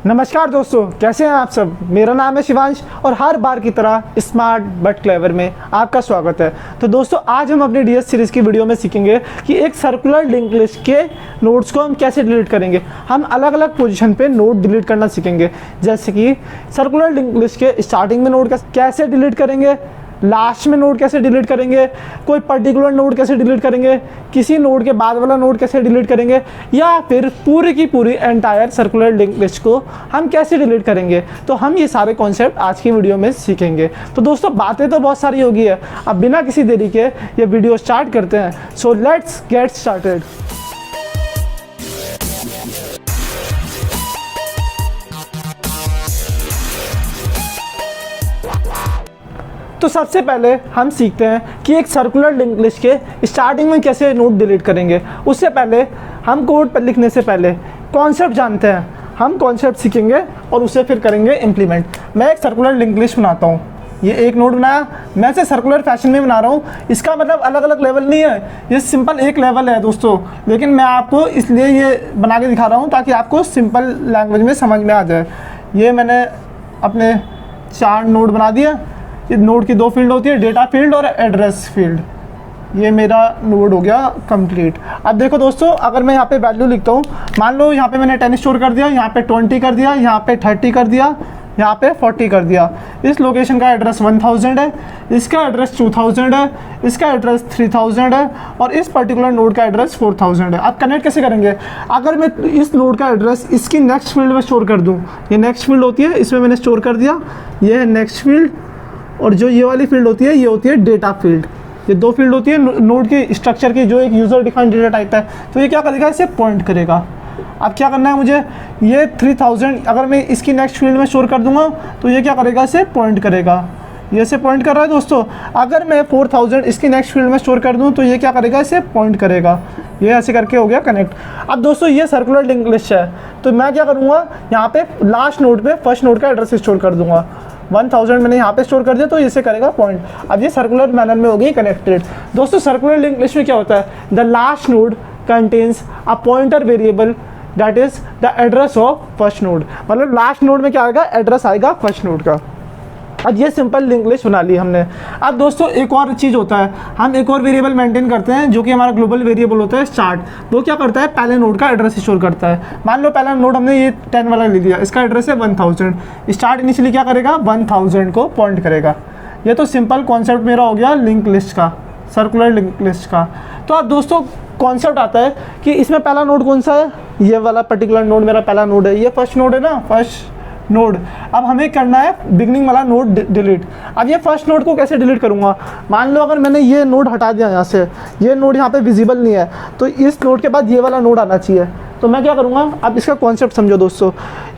नमस्कार दोस्तों, कैसे हैं आप सब। मेरा नाम है शिवांश और हर बार की तरह स्मार्ट बट क्लेवर में आपका स्वागत है। तो दोस्तों, आज हम अपनी डीएस सीरीज़ की वीडियो में सीखेंगे कि एक सर्कुलर लिंक लिस्ट के नोड्स को हम कैसे डिलीट करेंगे। हम अलग अलग पोजीशन पे नोड डिलीट करना सीखेंगे, जैसे कि सर्कुलर लिंक लिस्ट के स्टार्टिंग में नोड कैसे डिलीट करेंगे, लास्ट में नोड कैसे डिलीट करेंगे, कोई पर्टिकुलर नोड कैसे डिलीट करेंगे, किसी नोड के बाद वाला नोड कैसे डिलीट करेंगे, या फिर पूरी की पूरी एंटायर सर्कुलर लिंक लिस्ट को हम कैसे डिलीट करेंगे। तो हम ये सारे कॉन्सेप्ट आज की वीडियो में सीखेंगे। तो दोस्तों, बातें तो बहुत सारी होगी है, अब बिना किसी देरी के ये वीडियो स्टार्ट करते हैं। So let's get started. तो सबसे पहले हम सीखते हैं कि एक सर्कुलर लिंक लिस्ट के स्टार्टिंग में कैसे नोड डिलीट करेंगे। उससे पहले हम कोड पर लिखने से पहले कॉन्सेप्ट जानते हैं। हम कॉन्सेप्ट सीखेंगे और उसे फिर करेंगे इम्प्लीमेंट। मैं एक सर्कुलर लिंक लिस्ट बनाता हूँ, ये एक नोड बनाया, मैं इसे सर्कुलर फैशन में बना रहा हूँ। इसका मतलब अलग अलग लेवल नहीं है, ये सिंपल एक लेवल है दोस्तों, लेकिन मैं आपको इसलिए ये बना के दिखा रहा हूँ ताकि आपको सिंपल लैंग्वेज में समझ में आ जाए। ये मैंने अपने 4 नोड बना दिया। ये नोड की 2 फील्ड होती है, डेटा फील्ड और एड्रेस फील्ड। ये मेरा नोड हो गया कंप्लीट। अब देखो दोस्तों, अगर मैं यहाँ पे वैल्यू लिखता हूँ, मान लो यहाँ पे मैंने 10 स्टोर कर दिया, यहाँ पे 20 कर दिया, यहाँ पे 30 कर दिया, यहाँ पे 40 कर दिया। इस लोकेशन का एड्रेस 1000 है, इसका एड्रेस 2000 है, इसका एड्रेस 3000 है और इस पर्टिकुलर नोड का एड्रेस 4000 है। अब कनेक्ट कैसे करेंगे? अगर मैं इस नोड का एड्रेस इसकी नेक्स्ट फील्ड में स्टोर कर दूँ, ये नेक्स्ट फील्ड होती है, इसमें मैंने स्टोर कर दिया, ये है नेक्स्ट फील्ड, और जो ये वाली फील्ड होती है ये होती है डेटा फील्ड। ये 2 फील्ड होती है नोड की स्ट्रक्चर की, जो एक यूज़र डिफाइंड डेटा टाइप है। तो ये क्या करेगा? इसे पॉइंट करेगा। अब क्या करना है मुझे? ये 3000 अगर मैं इसकी नेक्स्ट फील्ड में स्टोर कर दूंगा तो ये क्या करेगा? इसे पॉइंट करेगा। ये इसे पॉइंट कर रहा है दोस्तों। अगर मैं 4000 इसकी नेक्स्ट फील्ड में स्टोर कर दूं तो ये क्या करेगा? इसे पॉइंट करेगा। ये ऐसे करके हो गया कनेक्ट। अब दोस्तों, ये सर्कुलर लिंक लिस्ट है, तो मैं क्या करूँगा? यहाँ पे लास्ट नोड पे फर्स्ट नोड का एड्रेस स्टोर कर दूंगा। 1000 मैंने यहाँ पे स्टोर कर दिया, तो इसे करेगा पॉइंट। अब ये सर्कुलर मैनर में हो गई कनेक्टेड। दोस्तों, सर्कुलर लिंक लिस्ट में क्या होता है? The last node contains a pointer variable that is the address of first node. मतलब लास्ट नोड में क्या आएगा? एड्रेस आएगा फर्स्ट नोड का। अब ये सिंपल लिंक लिस्ट बना ली हमने। अब दोस्तों, एक और चीज़ होता है, हम एक और वेरिएबल मेंटेन करते हैं जो कि हमारा ग्लोबल वेरिएबल होता है स्टार्ट। वो क्या करता है? पहले नोड का एड्रेस स्टोर करता है। मान लो पहला नोड हमने ये 10 वाला ले लिया, इसका एड्रेस है 1000। स्टार्ट इनिशियली क्या करेगा? 1000 को पॉइंट करेगा। ये तो सिंपल कॉन्सेप्ट मेरा हो गया लिंक लिस्ट का, सर्कुलर लिंक लिस्ट का। तो अब दोस्तों, कॉन्सेप्ट आता है कि इसमें पहला नोड कौन सा है? ये वाला पर्टिकुलर नोड मेरा पहला नोड है, ये फर्स्ट नोड है ना, फर्स्ट नोड। अब हमें करना है बिगनिंग वाला नोड डिलीट। अब ये फर्स्ट नोड को कैसे डिलीट करूँगा? मान लो अगर मैंने ये नोड हटा दिया यहाँ से, ये नोड यहाँ पे विजिबल नहीं है, तो इस नोड के बाद ये वाला नोड आना चाहिए। तो मैं क्या करूँगा? अब इसका कॉन्सेप्ट समझो दोस्तों।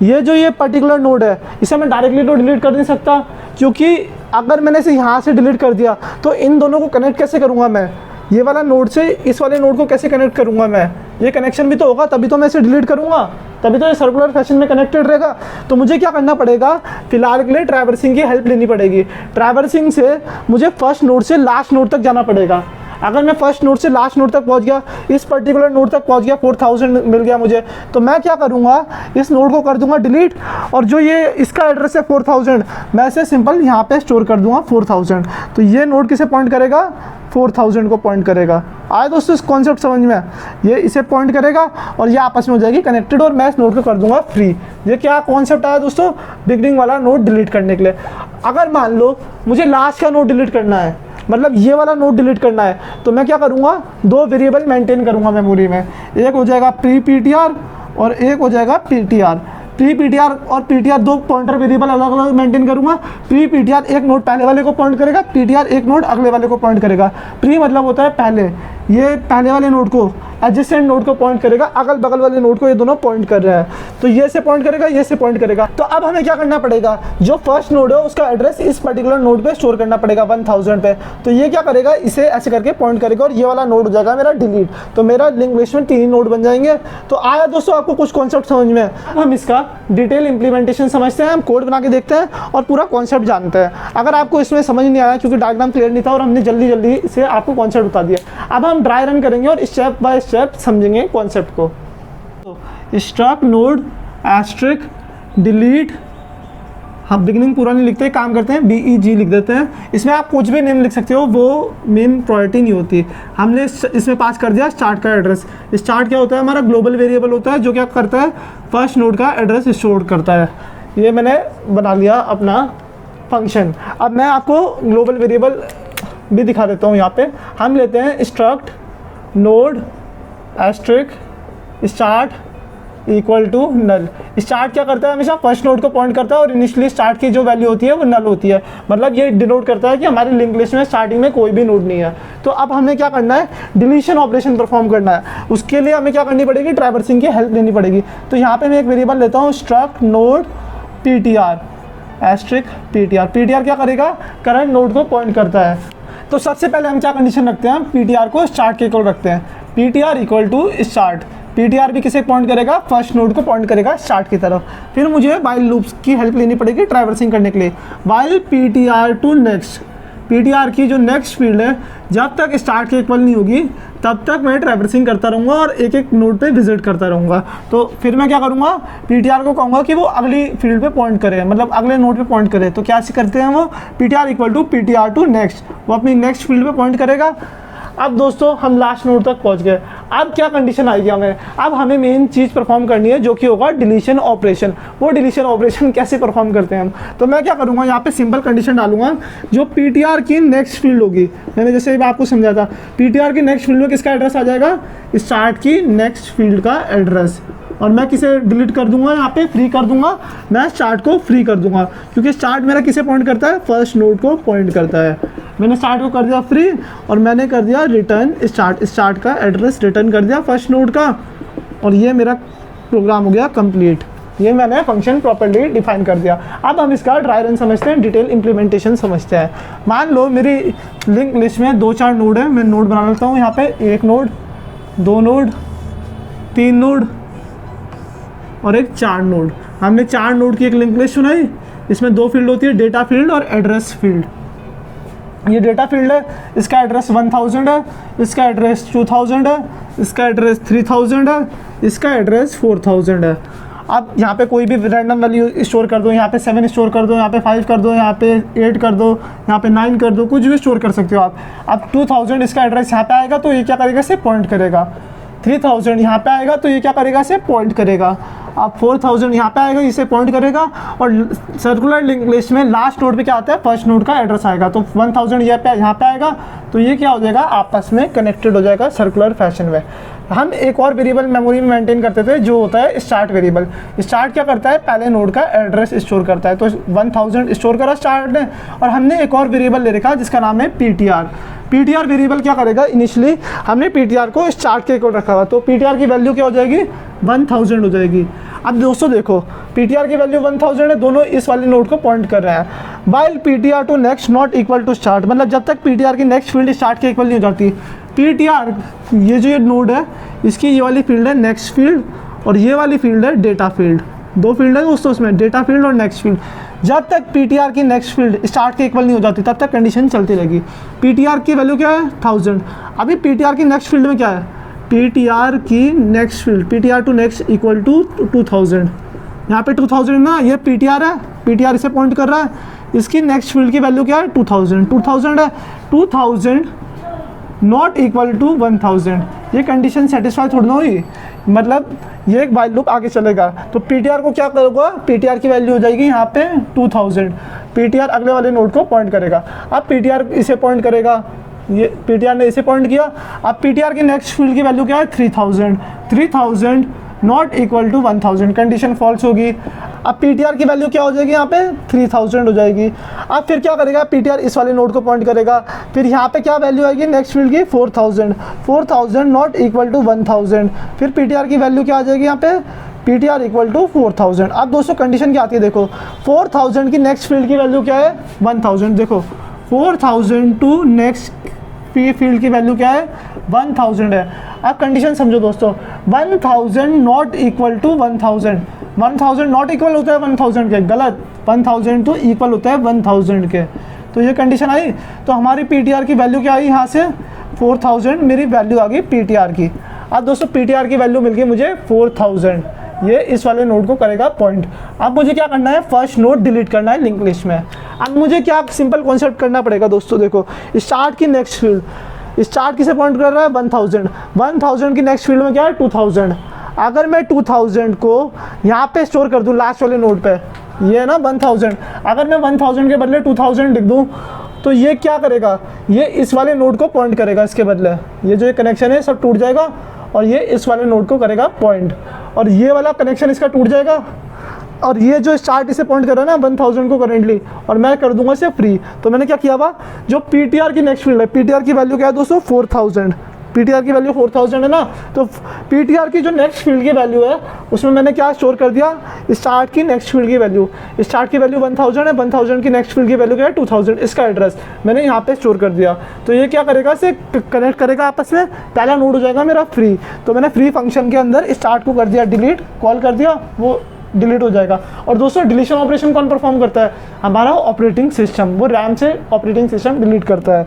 ये पर्टिकुलर नोड है, इसे मैं डायरेक्टली तो डिलीट कर नहीं सकता, क्योंकि अगर मैंने इसे यहाँ से डिलीट कर दिया तो इन दोनों को कनेक्ट कैसे करूँगा मैं? ये वाला नोड से इस वाले नोड को कैसे कनेक्ट करूँगा मैं? ये कनेक्शन भी तो होगा, तभी तो मैं इसे डिलीट करूँगा, तभी तो ये सर्कुलर फैशन में कनेक्टेड रहेगा। तो मुझे क्या करना पड़ेगा? फिलहाल के लिए ट्रैवर्सिंग की हेल्प लेनी पड़ेगी। ट्रैवर्सिंग से मुझे फर्स्ट नोड से लास्ट नोड तक जाना पड़ेगा। अगर मैं फर्स्ट नोड से लास्ट नोड तक पहुंच गया, इस पर्टिकुलर नोड तक पहुंच गया, 4000 मिल गया मुझे, तो मैं क्या करूंगा? इस नोड को कर दूंगा डिलीट, और जो ये इसका एड्रेस है 4000, मैं इसे सिंपल यहाँ पे स्टोर कर दूंगा 4000। तो ये नोड किसे पॉइंट करेगा? 4000 को पॉइंट करेगा। आए दोस्तों इस कॉन्सेप्ट समझ में? ये इसे पॉइंट करेगा और ये आपस में हो जाएगी कनेक्टेड, और मैं इस नोड को कर दूंगा फ्री। ये क्या कॉन्सेप्ट आया दोस्तों? बिगनिंग वाला नोड डिलीट करने के लिए। अगर मान लो मुझे लास्ट का नोड डिलीट करना है, मतलब ये वाला नोड डिलीट करना है, तो मैं क्या करूँगा? 2 वेरिएबल मेंटेन करूँगा मेमोरी में। एक हो जाएगा प्री पीटीआर और एक हो जाएगा पीटीआर। प्री पीटीआर और पीटीआर 2 पॉइंटर वेरिएबल अलग अलग मेंटेन करूँगा। प्री पीटीआर एक नोड पहले वाले को पॉइंट करेगा, पीटीआर एक नोड अगले वाले को पॉइंट करेगा। प्री मतलब होता है पहले, ये पहले वाले नोड को एडजेसेंट नोड को पॉइंट करेगा, अगल बगल वाले नोड को ये दोनों पॉइंट कर रहे हैं, तो ये से पॉइंट करेगा, ये से पॉइंट करेगा। तो अब हमें क्या करना पड़ेगा? जो फर्स्ट नोड है उसका एड्रेस इस पर्टिकुलर नोड पे स्टोर करना पड़ेगा 1000 पे। तो ये क्या करेगा? इसे ऐसे करके पॉइंट करेगा और ये वाला नोड हो जाएगा मेरा डिलीट। तो मेरा लिंक लिस्ट में 3 नोड बन जाएंगे। तो आया दोस्तों आपको कुछ कॉन्सेप्ट समझ में? हम इसका डिटेल इंप्लीमेंटेशन समझते हैं, हम कोड बना के देखते हैं और पूरा कॉन्सेप्ट जानते हैं। अगर आपको इसमें समझ नहीं आया क्योंकि डायग्राम क्लियर नहीं था और हमने जल्दी जल्दी से आपको कॉन्सेप्ट बता दिया, अब हम ड्राई रन करेंगे और स्टेप बाय स्टेप समझेंगे कॉन्सेप्ट को। तो स्ट्रक्ट नोड एस्ट्रिक डिलीट, हम बिगिनिंग पूरा नहीं लिखते, काम करते हैं BEG लिख देते हैं। इसमें आप कुछ भी नेम लिख सकते हो, वो मेन प्रायोरिटी नहीं होती। हमने इसमें पास कर दिया स्टार्ट का एड्रेस। स्टार्ट क्या होता है, हमारा ग्लोबल वेरिएबल होता है जो क्या करता है, फर्स्ट नोड का एड्रेस स्टोर करता है। ये मैंने बना लिया अपना फंक्शन। अब मैं आपको ग्लोबल वेरिएबल भी दिखा देता हूँ। यहाँ पे हम लेते हैं struct node asterisk start equal to null. Start क्या करता है, हमेशा फर्स्ट नोड को पॉइंट करता है और इनिशियली स्टार्ट की जो वैल्यू होती है वो नल होती है। मतलब ये डिनोट करता है कि हमारी लिंक लिस्ट में स्टार्टिंग में कोई भी नोड नहीं है। तो अब हमें क्या करना है, डिलीशन ऑपरेशन परफॉर्म करना है। उसके लिए हमें क्या करनी पड़ेगी, ट्रैवर्सिंग की हेल्प लेनी पड़ेगी। तो यहाँ पे मैं एक वेरिएबल लेता हूँ struct node PTR asterisk PTR। PTR क्या करेगा, करंट नोड को पॉइंट करता है। तो सबसे पहले हम क्या कंडीशन रखते हैं, PTR को स्टार्ट के इक्वल रखते हैं। PTR equal to start. PTR भी किसे पॉइंट करेगा, फर्स्ट नोड को पॉइंट करेगा स्टार्ट की तरफ। फिर मुझे वाइल लूप्स की हेल्प लेनी पड़ेगी ट्रैवर्सिंग करने के लिए। While PTR to next, PTR की जो नेक्स्ट फील्ड है जब तक स्टार्ट के इक्वल नहीं होगी तब तक मैं ट्रैवर्सिंग करता रहूँगा और एक एक नोड पे विजिट करता रहूँगा। तो फिर मैं क्या करूँगा, PTR को कहूँगा कि वो अगली फील्ड पे पॉइंट करे, मतलब अगले नोड पे पॉइंट करे। तो क्या करते हैं वो, PTR equal to PTR to next, वो अपनी नेक्स्ट फील्ड पे पॉइंट करेगा। अब दोस्तों हम लास्ट नोड तक पहुंच गए। अब क्या कंडीशन आएगी हमें, अब हमें मेन चीज़ परफॉर्म करनी है जो कि होगा डिलीशन ऑपरेशन। वो डिलीशन ऑपरेशन कैसे परफॉर्म करते हैं हम, तो मैं क्या करूँगा, यहाँ पे सिंपल कंडीशन डालूंगा। जो PTR की नेक्स्ट फील्ड होगी, मैंने जैसे मैं आपको समझा था, PTR की नेक्स्ट फील्ड में किसका एड्रेस आ जाएगा, स्टार्ट की नेक्स्ट फील्ड का एड्रेस। और मैं किसे डिलीट कर दूंगा, यहाँ पे फ्री कर दूंगा, मैं स्टार्ट को फ्री कर दूंगा क्योंकि स्टार्ट मेरा किसे पॉइंट करता है, फर्स्ट नोड को पॉइंट करता है। मैंने स्टार्ट को कर दिया फ्री और मैंने कर दिया रिटर्न स्टार्ट, स्टार्ट का एड्रेस रिटर्न कर दिया फर्स्ट नोड का, और ये मेरा प्रोग्राम हो गया कंप्लीट। ये मैंने फंक्शन प्रॉपर्ली डिफाइन कर दिया। अब हम इसका ड्राई रन समझते हैं, डिटेल इंप्लीमेंटेशन समझते हैं। मान लो मेरी लिंक लिस्ट में 2-4 नोड है, मैं नोड बना लेता हूँ। यहाँ पे 1 नोड, 2 नोड, 3 नोड और एक 4 नोड। हमने 4 नोड की एक लिंक लिस्ट सुनाई। इसमें 2 फील्ड होती है, डेटा फील्ड और एड्रेस फील्ड। ये डेटा फील्ड है, इसका एड्रेस 1000 है, इसका एड्रेस 2000 है, इसका एड्रेस 3000 है, इसका एड्रेस 4000 है। अब यहाँ पे कोई भी रैंडम वैल्यू स्टोर कर दो, यहाँ पे 7 स्टोर कर दो, यहाँ पे 5 कर दो, यहाँ पे 8 कर दो, यहाँ पे 9 कर दो, कुछ भी स्टोर कर सकते हो आप। अब 2000 इसका एड्रेस यहाँ पे आएगा तो ये क्या करेगा, इसे पॉइंट करेगा। 3000 यहाँ पे आएगा तो ये क्या करेगा, इसे पॉइंट करेगा। अब 4000 यहाँ पे आएगा, इसे पॉइंट करेगा। और सर्कुलर लिंक लिस्ट में लास्ट नोड पे क्या आता है, फर्स्ट नोड का एड्रेस आएगा। तो 1000 यहाँ पे आएगा तो ये क्या हो जाएगा, आपस में कनेक्टेड हो जाएगा सर्कुलर फैशन में। हम एक और वेरिएबल मेमोरी में मेंटेन करते थे जो होता है स्टार्ट वेरिएबल। स्टार्ट क्या करता है, पहले नोड का एड्रेस स्टोर करता है। तो 1000 स्टोर करा स्टार्ट ने, और हमने एक और वेरिएबल ले रखा जिसका नाम है PTR। PTR वेरिएबल क्या करेगा, इनिशियली हमने PTR को स्टार्ट के इक्वल रखा हुआ, तो PTR की वैल्यू क्या हो जाएगी, 1000 हो जाएगी। अब दोस्तों देखो, PTR की वैल्यू 1000 है, दोनों इस वाले नोड को पॉइंट कर रहे हैं। While PTR to next not equal to start, मतलब जब तक PTR की नेक्स्ट फील्ड स्टार्ट के इक्वल नहीं हो जाती। PTR ये जो ये नोड है, इसकी ये वाली फील्ड है नेक्स्ट फील्ड, और ये वाली फील्ड है डेटा फील्ड। 2 फील्ड है दोस्तों उसमें, डेटा फील्ड और नेक्स्ट फील्ड। जब तक PTR की नेक्स्ट फील्ड स्टार्ट के इक्वल नहीं हो जाती तब तक कंडीशन चलती रहेगी। PTR की वैल्यू क्या है, 1000। अभी PTR की नेक्स्ट फील्ड में क्या है, PTR की next field, PTR to next equal to 2000। यहाँ पे 2000 ना, ये PTR है, PTR इसे पॉइंट कर रहा है। इसकी नेक्स्ट फील्ड की वैल्यू क्या है, 2000 है। 2000 नॉट इक्वल टू 1000, ये कंडीशन सेटिस्फाई थोड़ी ना हुई, मतलब ये एक वाइल लूप आगे चलेगा। तो PTR को क्या करोगा, PTR की वैल्यू हो जाएगी यहाँ पे 2000। PTR अगले वाले नोड को पॉइंट करेगा। अब PTR इसे पॉइंट करेगा, ये PTR ने इसे पॉइंट किया। अब PTR की नेक्स्ट फील्ड की वैल्यू क्या है, 3000 not equal to 1000, condition false होगी। अब PTR की वैल्यू क्या हो जाएगी, यहाँ पे 3000 हो जाएगी। अब फिर क्या करेगा, PTR इस वाले नोड को पॉइंट करेगा। फिर यहाँ पे क्या वैल्यू आएगी नेक्स्ट फील्ड की, 4000 नॉट इक्वल टू 1000। फिर PTR की वैल्यू क्या आ जाएगी यहाँ पे, PTR इक्वल टू 4000। अब दोस्तों कंडीशन क्या आती है, देखो 4000 की नेक्स्ट फील्ड की वैल्यू क्या है, 1000। देखो 4000 टू नेक्स्ट फील्ड की वैल्यू क्या है, 1000 है। अब कंडीशन समझो दोस्तों, 1000 not equal to 1000 not equal होता है 1000 के, गलत, 1000 तो इक्वल होता है 1000 के। तो ये कंडीशन आई, तो हमारी PTR की वैल्यू क्या आई, यहाँ से 4000 मेरी वैल्यू आ गई PTR की। अब दोस्तों PTR की वैल्यू मिल गई मुझे 4000, ये इस वाले नोड को करेगा पॉइंट। अब मुझे क्या करना है, फर्स्ट नोड डिलीट करना है लिंक लिस्ट में। अब मुझे क्या सिंपल कॉन्सेप्ट करना पड़ेगा दोस्तों, देखो स्टार्ट की नेक्स्ट फील्ड, स्टार्ट किसे पॉइंट कर रहा है 1000, 1000 की नेक्स्ट फील्ड में क्या है 2000। अगर मैं 2000 को यहाँ पे स्टोर कर दूँ लास्ट वाले नोड पे, ये है ना 1000, अगर मैं 1000 के बदले 2000 लिख दूँ तो ये क्या करेगा, ये इस वाले नोड को पॉइंट करेगा, इसके बदले ये जो कनेक्शन है सब टूट जाएगा और ये इस वाले नोड को करेगा पॉइंट, और ये वाला कनेक्शन इसका टूट जाएगा और ये जो स्टार्ट इसे पॉइंट कर रहा है ना 1000 को करेंटली, और मैं कर दूंगा इसे फ्री। तो मैंने क्या किया हुआ, जो पीटीआर की नेक्स्ट फील्ड है, पीटीआर की वैल्यू क्या है दोस्तों 4000, पीटीआर की वैल्यू 4000 है ना, तो पीटीआर की जो नेक्स्ट फील्ड की वैल्यू है उसमें मैंने क्या स्टोर कर दिया, स्टार्ट की नेक्स्ट फील्ड की वैल्यू। स्टार्ट की वैल्यू 1000 है, 1000 की नेक्स्ट फील्ड की वैल्यू क्या है 2000, इसका एड्रेस मैंने यहाँ पे स्टोर कर दिया। तो ये क्या करेगा, इसे कनेक्ट करेगा आपस में, पहला नोड हो जाएगा मेरा फ्री। तो मैंने फ्री फंक्शन के अंदर स्टार्ट को कर दिया डिलीट, कॉल कर दिया, वो डिलीट हो जाएगा। और दोस्तों डिलीशन ऑपरेशन कौन परफॉर्म करता है, हमारा ऑपरेटिंग सिस्टम, वो रैम से ऑपरेटिंग सिस्टम डिलीट करता है,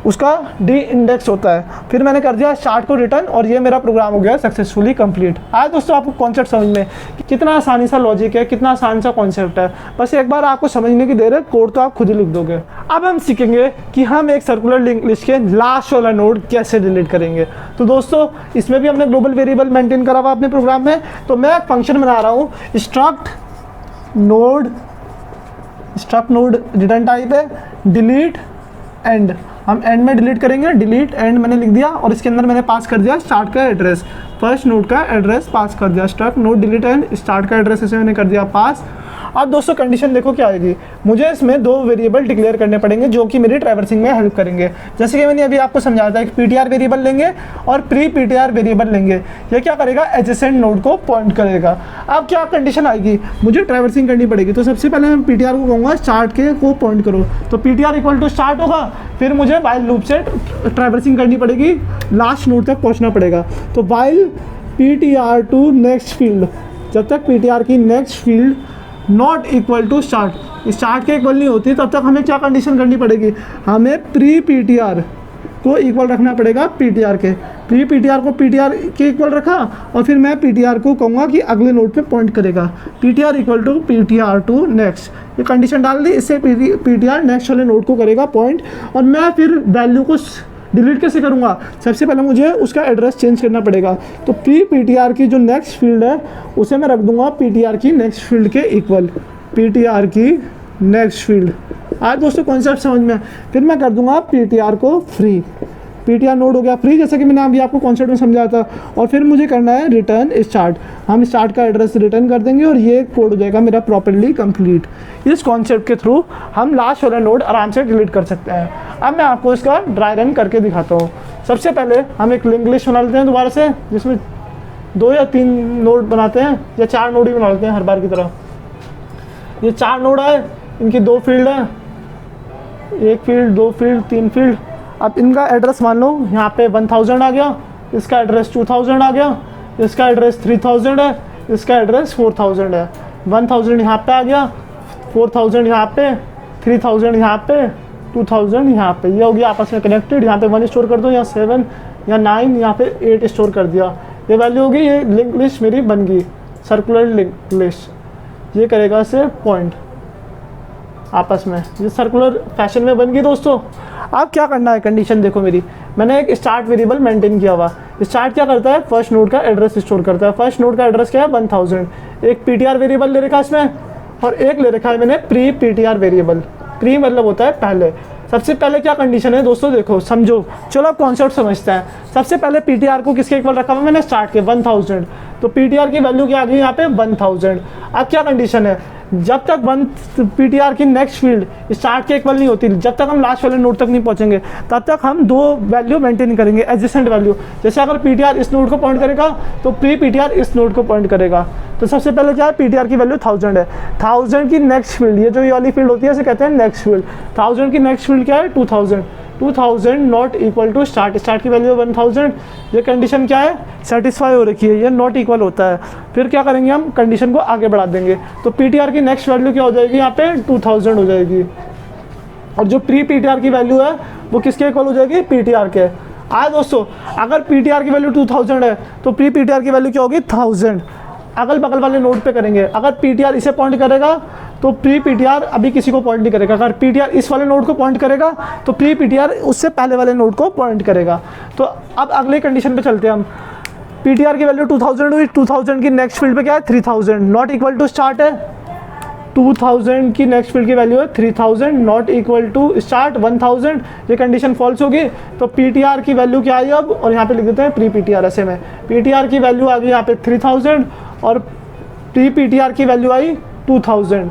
उसका डी इंडेक्स होता है। फिर मैंने कर दिया स्टार्ट को रिटर्न और ये मेरा प्रोग्राम हो गया सक्सेसफुली कंप्लीट। आया दोस्तों आपको कॉन्सेप्ट समझ में कि कितना आसानी सा लॉजिक है, कितना आसान सा कॉन्सेप्ट है, बस एक बार आपको समझने की देर है, कोड तो आप खुद ही लिख दोगे। अब हम सीखेंगे कि हम एक सर्कुलर लिंक लिस्ट के लास्ट वाला नोड कैसे डिलीट करेंगे। तो दोस्तों इसमें भी हमने ग्लोबल वेरिएबल मेंटेन करा हुआ अपने प्रोग्राम में, तो मैं एक फंक्शन बना रहा हूँ स्ट्रक्ट नोड रिटर्न टाइप है डिलीट एंड, हम एंड में डिलीट करेंगे, डिलीट एंड मैंने लिख दिया और इसके अंदर मैंने पास कर दिया स्टार्ट का एड्रेस, फर्स्ट नोड का एड्रेस पास कर दिया, struct node delete and start का एड्रेस इसे मैंने कर दिया पास। अब दोस्तों कंडीशन देखो क्या आएगी, मुझे इसमें दो वेरिएबल डिक्लेयर करने पड़ेंगे जो कि मेरी ट्रैवर्सिंग में हेल्प करेंगे। जैसे कि मैंने अभी आपको समझाया था, एक पीटीआर वेरिएबल लेंगे और प्री पीटीआर वेरिएबल लेंगे, ये क्या करेगा एडजेसेंट नोड को पॉइंट करेगा। अब क्या कंडीशन आएगी, मुझे ट्रैवर्सिंग करनी पड़ेगी, तो सबसे पहले मैं पीटीआर को कहूँगा स्टार्ट के को पॉइंट करो, तो पीटीआर इक्वल टू स्टार्ट होगा, फिर मुझे वाइल लूप से ट्रैवर्सिंग करनी पड़ेगी, लास्ट नोड तक पहुँचना पड़ेगा। तो while PTR to next field, जब तक पीटीआर की next field not equal to start के इक्वल नहीं होती तब तक हमें क्या कंडीशन करनी पड़ेगी, हमें प्री पीटीआर को इक्वल रखना पड़ेगा पीटीआर के, प्री पीटीआर को पीटीआर के इक्वल रखा और फिर मैं पीटीआर को कहूँगा कि अगले नोड पे पॉइंट करेगा, PTR equal to PTR to next, ये कंडीशन डाल दी, इससे पीटीआर नेक्स्ट वाले नोड को करेगा पॉइंट। और मैं फिर वैल्यू को डिलीट कैसे करूँगा, सबसे पहले मुझे उसका एड्रेस चेंज करना पड़ेगा, तो प्री पीटीआर की जो नेक्स्ट फील्ड है उसे मैं रख दूंगा पीटीआर की नेक्स्ट फील्ड के इक्वल, पीटीआर की नेक्स्ट फील्ड। आज दोस्तों कॉन्सेप्ट समझ में, फिर मैं कर दूंगा पीटीआर को फ्री, पीटीआर नोड हो गया फ्री जैसा कि मैंने अभी आपको कॉन्सेप्ट में समझाया था। और फिर मुझे करना है रिटर्न स्टार्ट, हम स्टार्ट का एड्रेस रिटर्न कर देंगे और ये कोड हो जाएगा मेरा प्रॉपर्ली कंप्लीट। इस कॉन्सेप्ट के थ्रू हम लास्ट वाला नोड आराम से डिलीट कर सकते हैं। अब मैं आपको इसका ड्राई रन करके दिखाता हूँ। सबसे पहले हम एक लिंक लिस्ट बना लेते हैं दोबारा से, जिसमें 2 या 3 नोड बनाते हैं या 4 नोड ही बना लेते हैं हर बार की तरह। ये 4 नोड है, इनकी 2 फील्ड है, 1 फील्ड 2 फील्ड 3 फील्ड। अब इनका एड्रेस मान लो यहाँ पे 1000 आ गया, इसका एड्रेस 2000 आ गया, इसका एड्रेस 3000 है, इसका एड्रेस 4000 है। 1000 यहाँ पे आ गया, 4000 यहाँ पे, 3000 यहाँ पे, 2000 यहाँ पे, ये हो गया आपस में कनेक्टेड। यहाँ पे 1 स्टोर कर दो, यहाँ 7 या 9, यहाँ पे 8 स्टोर कर दिया, ये वैल्यू होगी। ये लिंक लिस्ट मेरी बन गई, सर्कुलर लिंक लिस्ट, ये करेगा इसे पॉइंट आपस में, ये सर्कुलर फैशन में बन गई दोस्तों। अब क्या करना है, कंडीशन देखो मेरी, मैंने एक स्टार्ट वेरिएबल मेंटेन किया हुआ। स्टार्ट क्या करता है, फर्स्ट नोड का एड्रेस स्टोर करता है, फर्स्ट नोड का एड्रेस क्या है 1000। एक पीटीआर वेरिएबल ले रखा है इसमें और एक ले रखा है मैंने प्री पीटीआर वेरिएबल। प्री मतलब होता है पहले। सबसे पहले क्या कंडीशन है दोस्तों, देखो समझो, चलो अब कॉन्सेप्ट समझते हैं। सबसे पहले पीटीआर को किसके इक्वल रखा हुआ मैंने, स्टार्ट के 1000, तो पीटीआर की वैल्यू क्या आ गई यहाँ पे 1000। अब क्या कंडीशन है, जब तक पीटीआर की नेक्स्ट फील्ड स्टार्ट के इक्वल नहीं होती, जब तक हम लास्ट वाले नोड तक नहीं पहुंचेंगे, तब तक हम 2 वैल्यू मेंटेन करेंगे, एडजेसेंट वैल्यू। जैसे अगर पीटीआर इस नोड को पॉइंट करेगा तो प्री पीटीआर इस नोड को पॉइंट करेगा। तो सबसे पहले क्या है, पीटीआर की वैल्यू 1000 है, 1000 की नेक्स्ट फील्ड, ये जो ये वाली फील्ड होती है इसे कहते हैं नेक्स्ट फील्ड। 1000 की नेक्स्ट फील्ड क्या है 2000, 2000 not equal to start, start की वैल्यू 1000। ये कंडीशन क्या है, सेटिस्फाई हो रखी है, ये नॉट इक्वल होता है। फिर क्या करेंगे, हम कंडीशन को आगे बढ़ा देंगे, तो पीटीआर की नेक्स्ट वैल्यू क्या हो जाएगी यहाँ पे 2000 हो जाएगी, और जो प्री पीटीआर की वैल्यू है वो किसके इक्वल हो जाएगी, पीटीआर के। आया दोस्तों, अगर पीटीआर की वैल्यू 2000 है तो प्री पीटीआर की वैल्यू क्या होगी 1000। अगल बगल वाले नोड पे करेंगे। अगर पीटीआर इसे पॉइंट करेगा तो प्री पीटीआर अभी किसी को पॉइंट नहीं करेगा। अगर पीटीआर इस वाले नोड को पॉइंट करेगा तो प्री पीटीआर उससे पहले वाले नोड को पॉइंट करेगा। तो अब अगले कंडीशन पे चलते हैं हम। पीटीआर की वैल्यू 2000 हुई, 2000 की नेक्स्ट फील्ड पे क्या है 3000, नॉट इक्वल टू स्टार्ट है। 2000 की नेक्स्ट फील्ड की वैल्यू है 3000, नॉट इक्वल टू स्टार्ट 1000। ये कंडीशन फॉल्स होगी तो पीटीआर की वैल्यू क्या आई अब, और यहाँ पे लिख देते हैं प्री पीटीआर ऐसे में। पीटीआर की वैल्यू आ गई यहाँ पे 3000 और प्री पीटीआर की वैल्यू आई 2000।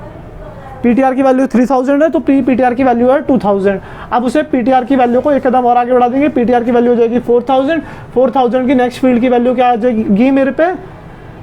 पीटीआर की वैल्यू 3000 है तो प्री पीटीआर की वैल्यू है 2000। अब उसे पीटीआर की वैल्यू को एक कदम और आगे बढ़ा देंगे। पीटीआर की वैल्यू हो जाएगी 4000। 4000 की नेक्स्ट फील्ड की वैल्यू क्या आ जाएगी मेरे पे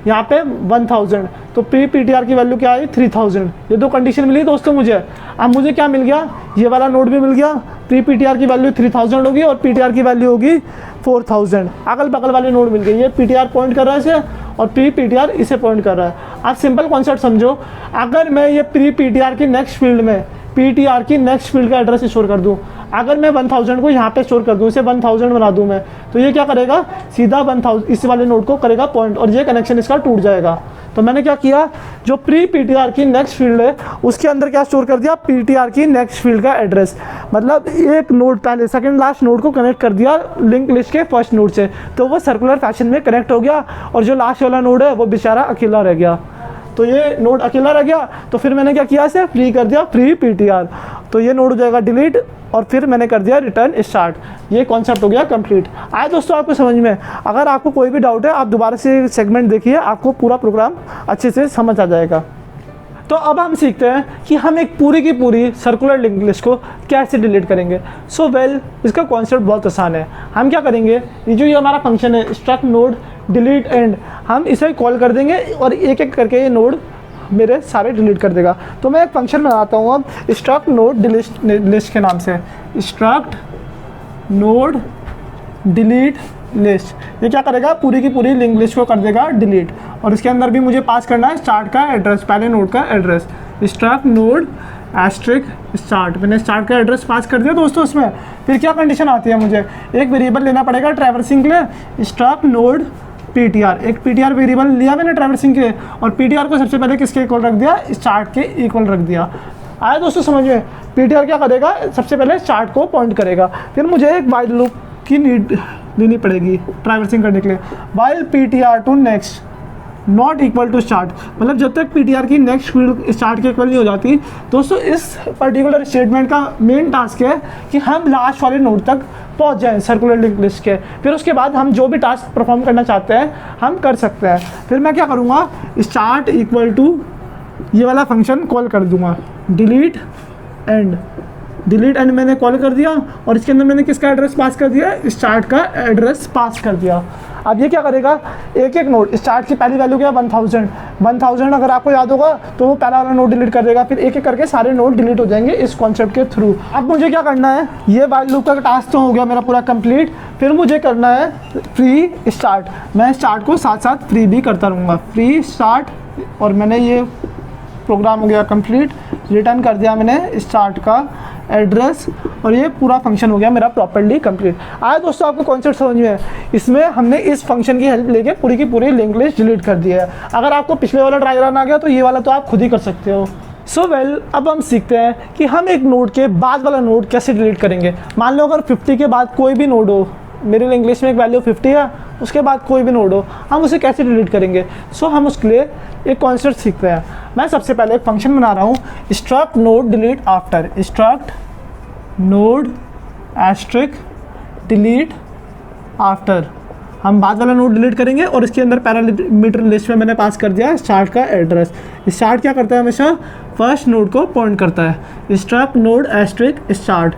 यहाँ पे 1000। तो प्री पीटीआर की वैल्यू क्या आई 3000। ये दो कंडीशन मिली दोस्तों मुझे। अब मुझे क्या मिल गया, ये वाला नोड भी मिल गया। प्री पीटीआर की वैल्यू 3000 होगी और पीटीआर की वैल्यू होगी 4000। अगल बगल वाले नोड मिल गए। ये पीटीआर पॉइंट कर रहा है इसे और प्री पीटीआर इसे पॉइंट कर रहा है। आप सिंपल कॉन्सेप्ट समझो, अगर मैं ये प्री पीटीआर की नेक्स्ट फील्ड में पीटीआर की नेक्स्ट फील्ड का एड्रेस स्टोर कर दूं, अगर मैं 1000 को यहाँ पे स्टोर कर दूं, इसे 1000 बना दूं मैं, तो ये क्या करेगा सीधा 1000 इस वाले नोड को करेगा पॉइंट और ये कनेक्शन इसका टूट जाएगा। तो मैंने क्या किया, जो प्री पीटीआर की नेक्स्ट फील्ड है उसके अंदर क्या स्टोर कर दिया, पीटीआर की नेक्स्ट फील्ड का एड्रेस। मतलब एक नोड पहले सेकंड लास्ट नोड को कनेक्ट कर दिया लिंक लिस्ट के फर्स्ट नोड से, तो वो सर्कुलर फैशन में कनेक्ट हो गया और जो लास्ट वाला नोड है वो बेचारा अकेला रह गया। तो ये नोड अकेला रह गया तो फिर मैंने क्या किया, इसे फ्री कर दिया, फ्री पीटीआर। तो ये नोड हो जाएगा डिलीट और फिर मैंने कर दिया रिटर्न स्टार्ट। ये कॉन्सेप्ट हो गया कंप्लीट। आए दोस्तों आपको समझ में? अगर आपको कोई भी डाउट है आप दोबारा से सेगमेंट देखिए, आपको पूरा प्रोग्राम अच्छे से समझ आ जाएगा। तो अब हम सीखते हैं कि हम एक पूरी की पूरी सर्कुलर लिंक लिस्ट को कैसे डिलीट करेंगे। इसका कॉन्सेप्ट बहुत आसान है। हम क्या करेंगे, ये हमारा फंक्शन है स्ट्रक्ट नोड डिलीट एंड, हम इसे कॉल कर देंगे और एक एक करके ये नोड मेरे सारे डिलीट कर देगा। तो मैं एक फंक्शन बनाता हूँ अब स्ट्रक्ट नोड डिलीट लिस्ट के नाम से, स्ट्रक्ट नोड डिलीट लिस्ट। ये क्या करेगा, पूरी की पूरी लिंक लिस्ट को कर देगा डिलीट और इसके अंदर भी मुझे पास करना है स्टार्ट का एड्रेस, पहले नोड का address, struct node asterisk start. मैंने स्टार्ट का एड्रेस पास कर दिया दोस्तों। इसमें फिर क्या कंडीशन आती है, मुझे एक वेरिएबल लेना पड़ेगा ट्रैवर्सिंग के लिए, स्ट्रक्ट नोड पीटीआर। एक पीटीआर वेरिएबल लिया मैंने ट्रैवर्सिंग के और पीटीआर को सबसे पहले किसके इक्वल रख दिया, स्टार्ट के इक्वल रख दिया। आया दोस्तों समझ में? पीटीआर क्या करेगा, सबसे पहले स्टार्ट को पॉइंट करेगा। फिर मुझे एक वाइल लूप की नीड लेनी पड़ेगी ट्रैवर्सिंग करने के लिए, while PTR to next not equal to start. मतलब जब तक पीटीआर की नेक्स्ट फील्ड स्टार्ट के इक्वल नहीं हो जाती दोस्तों, इस पर्टिकुलर स्टेटमेंट का मेन टास्क है कि हम लास्ट वाले नोड तक पहुंच जाएं सर्कुलर लिंक लिस्ट के। फिर उसके बाद हम जो भी टास्क परफॉर्म करना चाहते हैं हम कर सकते हैं। फिर मैं क्या करूँगा, स्टार्ट इक्वल टू ये वाला फंक्शन कॉल कर दूंगा डिलीट एंड। डिलीट एंड मैंने कॉल कर दिया और इसके अंदर मैंने किसका एड्रेस पास कर दिया, स्टार्ट का एड्रेस पास कर दिया। अब ये क्या करेगा, एक एक नोड, स्टार्ट की पहली वैल्यू क्या 1000 अगर आपको याद होगा तो वो पहला वाला नोड डिलीट कर देगा। फिर एक एक करके सारे नोड डिलीट हो जाएंगे इस कॉन्सेप्ट के थ्रू। अब मुझे क्या करना है, ये वाइल लूप का टास्क तो हो गया मेरा पूरा कंप्लीट। फिर मुझे करना है फ्री स्टार्ट। मैं स्टार्ट को साथ साथ फ्री भी करता रहूँगा, फ्री स्टार्ट। और मैंने ये प्रोग्राम हो गया कंप्लीट, रिटर्न कर दिया मैंने स्टार्ट का एड्रेस और ये पूरा फंक्शन हो गया मेरा प्रॉपर्ली कंप्लीट। आया दोस्तों आपको कॉन्सेप्ट समझ में? इसमें हमने इस फंक्शन की हेल्प लेके पूरी की पूरी लिंक लिस्ट डिलीट कर दी है। अगर आपको पिछले वाला डायग्राम आ गया तो ये वाला तो आप खुद ही कर सकते हो। अब हम सीखते हैं कि हम एक नोड के बाद वाला नोड कैसे डिलीट करेंगे। मान लो अगर 50 के बाद कोई भी नोड हो, मेरे लिंक लिस्ट में एक वैल्यू 50 है, उसके बाद कोई भी नोड हो, हम उसे कैसे डिलीट करेंगे। हम उसके लिए एक कॉन्सेप्ट सीखते हैं। मैं सबसे पहले एक फंक्शन बना रहा हूँ struct node delete after, struct node asterisk delete after. हम बाद वाला नोड डिलीट करेंगे और इसके अंदर पैरामीटर लिस्ट में मैंने पास कर दिया स्टार्ट का एड्रेस। स्टार्ट क्या करता है, हमेशा फर्स्ट नोड को पॉइंट करता है। Struct node asterisk start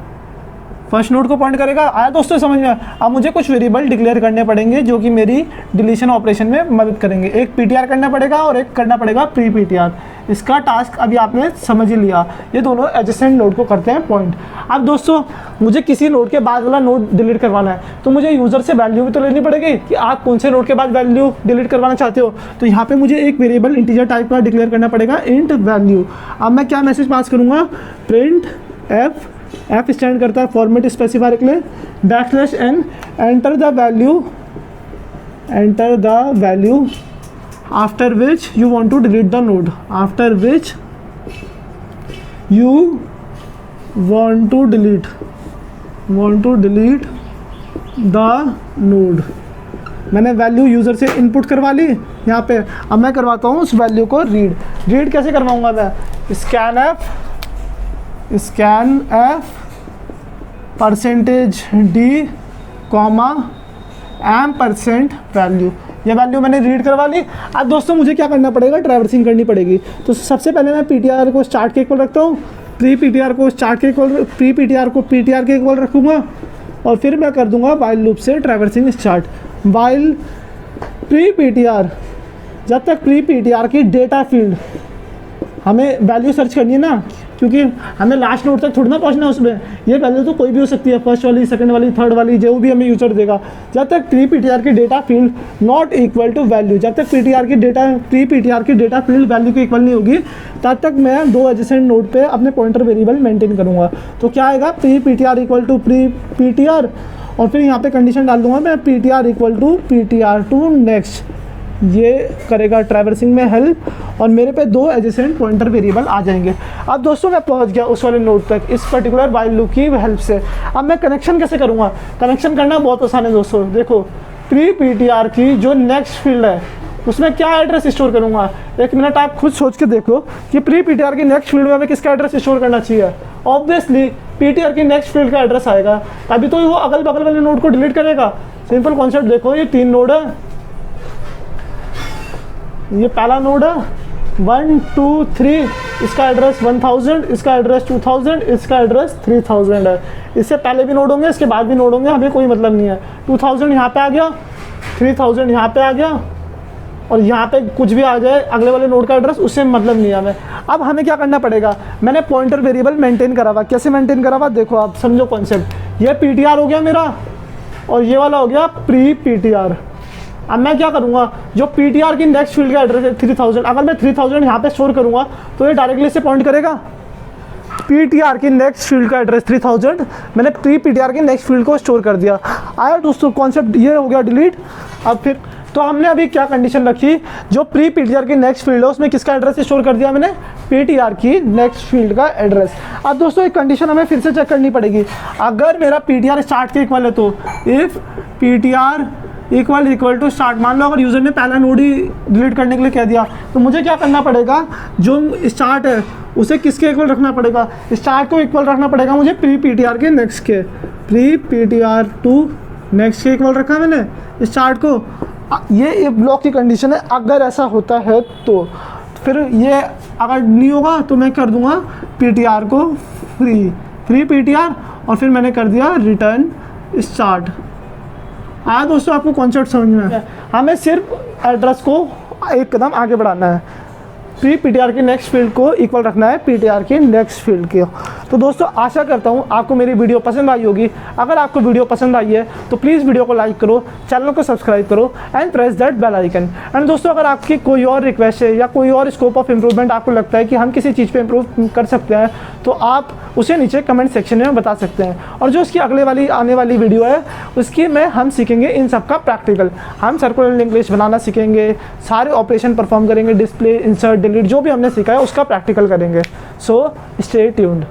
first node को पॉइंट करेगा। आया दोस्तों समझ में? अब मुझे कुछ वेरिएबल डिक्लेयर करने पड़ेंगे जो कि मेरी डिलीशन ऑपरेशन में मदद करेंगे। एक पीटीआर करना पड़ेगा और एक करना पड़ेगा प्री पीटीआर। इसका टास्क अभी आपने समझ ही लिया। ये दोनों एडजेसेंट नोड को करते हैं पॉइंट। अब दोस्तों मुझे किसी नोड के बाद वाला नोड डिलीट करवाना है तो मुझे यूज़र से वैल्यू भी तो लेनी पड़ेगी कि आप कौन से नोड के बाद वैल्यू डिलीट करवाना चाहते हो। तो यहाँ पे मुझे एक वेरिएबल इंटीजर टाइप का डिक्लेयर करना पड़ेगा, इंट वैल्यू। अब मैं क्या मैसेज पास करूँगा, प्रिंट एफ स्टैंड करता है फॉर्मेट स्पेसिफायर के लिए, backslash n, enter the value after which you want to delete the node, after which you want to delete the node। मैंने वैल्यू यूज़र से इनपुट करवा ली यहाँ पे। अब मैं करवाता हूँ उस वैल्यू को रीड कैसे करवाऊँगा मैं, स्कैन एफ %d कॉमा %, ये वैल्यू मैंने रीड करवा ली। अब दोस्तों मुझे क्या करना पड़ेगा, ट्रैवर्सिंग करनी पड़ेगी। तो सबसे पहले मैं ptr को स्टार्ट के इक्वल रखता हूँ, प्री पीटीआर को स्टार्ट के इक्वल, प्री पीटीआर को पीटीआर के इक्वल रखूँगा और फिर मैं कर दूंगा वाइल लूप से traversing start. While pre PTR, जब तक प्री पीटीआर की डेटा फील्ड, हमें वैल्यू सर्च करनी है ना, क्योंकि हमें लास्ट नोड तक थोड़ी ना पहुंचना है उसमें। ये वैल्यू तो कोई भी हो सकती है, फर्स्ट वाली, सेकंड वाली, थर्ड वाली, जो भी हमें यूजर देगा। जब तक प्री पीटीआर की data field not equal to value, जब तक प्री पीटीआर की डेटा फील्ड वैल्यू के इक्वल नहीं होगी, तब तक मैं 2 एडजेसेंट नोड पे अपने पॉइंटर वेरिएबल मेंटेन करूँगा। तो क्या आएगा, pre PTR equal to pre PTR, और फिर यहाँ पे कंडीशन डाल दूंगा मैं, PTR equal to PTR to next. ये करेगा ट्रैवर्सिंग में हेल्प, और मेरे पे 2 एडजेसेंट पॉइंटर वेरिएबल आ जाएंगे। अब दोस्तों मैं पहुंच गया उस वाले नोड तक इस पर्टिकुलर वाइल लूप की हेल्प से। अब मैं कनेक्शन कैसे करूँगा, कनेक्शन करना बहुत आसान है दोस्तों। देखो प्री पीटीआर की जो नेक्स्ट फील्ड है उसमें क्या एड्रेस स्टोर करूँगा, 1 मिनट आप खुद सोच के देखो कि प्री पीटीआर की नेक्स्ट फील्ड में हमें किसका एड्रेस स्टोर करना चाहिए। ऑब्वियसली पीटीआर की नेक्स्ट फील्ड का एड्रेस आएगा, तभी तो वो अगल बगल वाले नोड को डिलीट करेगा। सिंपल कॉन्सेप्ट देखो, ये 3 नोड है, ये पहला नोड है 1 2 3, इसका एड्रेस 1000, इसका एड्रेस 2000, इसका एड्रेस 3000 है। इससे पहले भी नोड होंगे, इसके बाद भी नोड होंगे, हमें कोई मतलब नहीं है। 2000 यहाँ पे आ गया, 3000 यहाँ पे आ गया, और यहाँ पे कुछ भी आ जाए अगले वाले नोड का एड्रेस, उससे मतलब नहीं है हमें। अब हमें क्या करना पड़ेगा, मैंने पॉइंटर वेरिएबल मेंटेन करा हुआ। कैसे मेंटेन करा हुआ, देखो आप समझो कॉन्सेप्ट। ये पीटीआर हो गया मेरा, और ये वाला हो गया प्री पीटीआर। अब मैं क्या करूँगा, जो पीटीआर की नेक्स्ट फील्ड का एड्रेस है 3000, अगर मैं 3000 यहाँ पे स्टोर करूँगा तो ये डायरेक्टली से पॉइंट करेगा। पीटीआर की नेक्स्ट फील्ड का एड्रेस 3000, मैंने प्री पीटीआर की नेक्स्ट फील्ड को स्टोर कर दिया। आया दोस्तों कॉन्सेप्ट, ये हो गया डिलीट। अब फिर तो हमने अभी क्या कंडीशन रखी, जो प्री पीटीआर की नेक्स्ट फील्ड है उसमें किसका एड्रेस स्टोर कर दिया मैंने, पीटीआर की नेक्स्ट फील्ड का एड्रेस। अब दोस्तों एक कंडीशन हमें फिर से चेक करनी पड़ेगी, अगर मेरा पीटीआर स्टार्ट के इक्वल है तो if PTR equal to start. मान लो अगर यूज़र ने पहला नोड ही डिलीट करने के लिए कह दिया, तो मुझे क्या करना पड़ेगा, जो स्टार्ट है उसे किसके इक्वल रखना पड़ेगा, स्टार्ट को इक्वल रखना पड़ेगा मुझे प्री पीटीआर के नेक्स्ट के। प्री पीटीआर टू नेक्स्ट के इक्वल रखा मैंने स्टार्ट को। ये ब्लॉक की कंडीशन है, अगर ऐसा होता है तो। फिर ये अगर नहीं होगा तो मैं कर दूंगा पीटीआर को फ्री पीटीआर, और फिर मैंने कर दिया रिटर्न स्टार्ट। हाँ दोस्तों आपको कॉन्सेप्ट समझ में है, हमें सिर्फ एड्रेस को एक कदम आगे बढ़ाना है, प्री पीटीआर की नेक्स्ट फील्ड को इक्वल रखना है पीटीआर की नेक्स्ट फील्ड के। तो दोस्तों आशा करता हूँ आपको मेरी वीडियो पसंद आई होगी। अगर आपको वीडियो पसंद आई है तो प्लीज़ वीडियो को लाइक करो, चैनल को सब्सक्राइब करो and press that bell icon. And दोस्तों अगर आपकी कोई और रिक्वेस्ट है या कोई और स्कोप ऑफ इम्प्रूवमेंट आपको लगता है कि हम किसी चीज़ पे इम्प्रूव कर सकते हैं, तो आप उसे नीचे कमेंट सेक्शन में बता सकते हैं। और जो उसकी अगले वाली आने वाली वीडियो है उसकी में हम सीखेंगे इन सब का प्रैक्टिकल। हम सर्कुलर लिंक लिस्ट बनाना सीखेंगे, सारे ऑपरेशन परफॉर्म करेंगे, डिस्प्ले, इंसर्ट, डिलीट, जो भी हमने सीखा है उसका प्रैक्टिकल करेंगे। So stay tuned.